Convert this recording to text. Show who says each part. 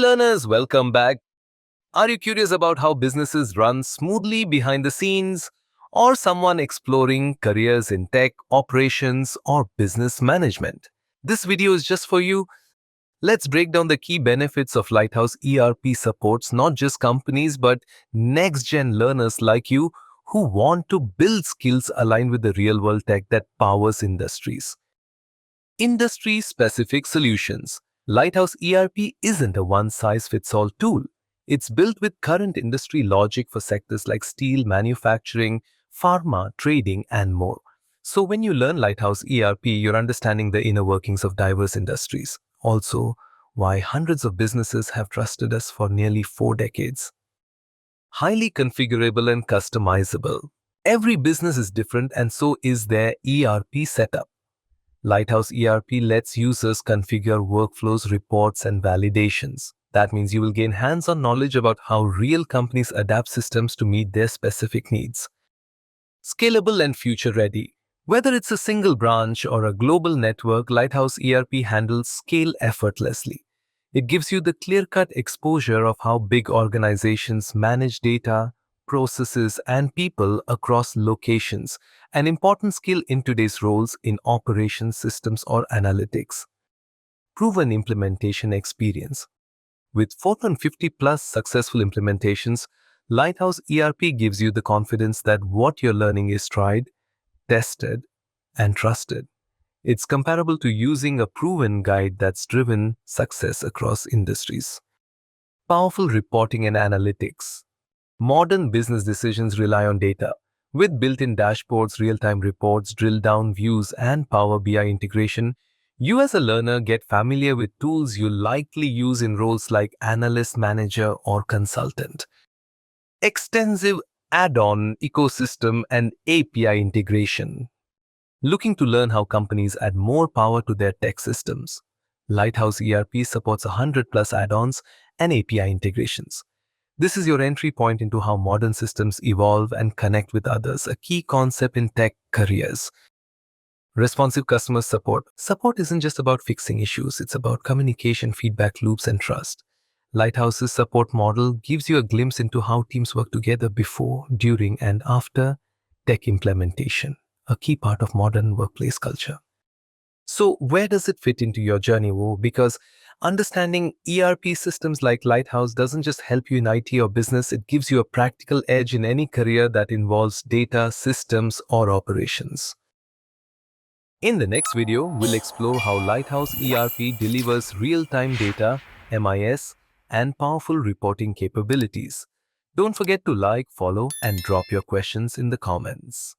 Speaker 1: learners, welcome back. Are you curious about how businesses run smoothly behind the scenes? Or someone exploring careers in tech, operations, or business management? This video is just for you. Let's break down the key benefits of Lighthouse ERP supports not just companies but next-gen learners like you who want to build skills aligned with the real-world tech that powers industries. Industry-specific solutions. Lighthouse ERP isn't a one-size-fits-all tool. It's built with current industry logic for sectors like steel, manufacturing, pharma, trading, and more. So when you learn Lighthouse ERP, you're understanding the inner workings of diverse industries. Also, why hundreds of businesses have trusted us for nearly 4 decades. Highly configurable and customizable. Every business is different and so is their ERP setup. Lighthouse ERP lets users configure workflows, reports, and validations. That means you will gain hands-on knowledge about how real companies adapt systems to meet their specific needs. Scalable and future-ready. Whether it's a single branch or a global network, Lighthouse ERP handles scale effortlessly. It gives you the clear-cut exposure of how big organizations manage data, processes, and people across locations, an important skill in today's roles in operations, systems, or analytics. Proven implementation experience. With 450 plus successful implementations, Lighthouse ERP gives you the confidence that what you're learning is tried, tested, and trusted. It's comparable to using a proven guide that's driven success across industries. Powerful reporting and analytics. Modern business decisions rely on data. With built-in dashboards, real-time reports, drill-down views, and Power BI integration, you as a learner get familiar with tools you likely use in roles like analyst, manager, or consultant. Extensive add-on ecosystem and API integration. Looking to learn how companies add more power to their tech systems? Lighthouse ERP supports 100 plus add-ons and API integrations. This is your entry point into how modern systems evolve and connect with others, a key concept in tech careers. Responsive customer support. Support isn't just about fixing issues, it's about communication, feedback loops, and trust. Lighthouse's support model gives you a glimpse into how teams work together before, during, and after tech implementation, a key part of modern workplace culture. So where does it fit into your journey, Wu? Because understanding ERP systems like Lighthouse doesn't just help you in IT or business, it gives you a practical edge in any career that involves data, systems, or operations. In the next video, we'll explore how Lighthouse ERP delivers real-time data, MIS, and powerful reporting capabilities. Don't forget to like, follow, and drop your questions in the comments.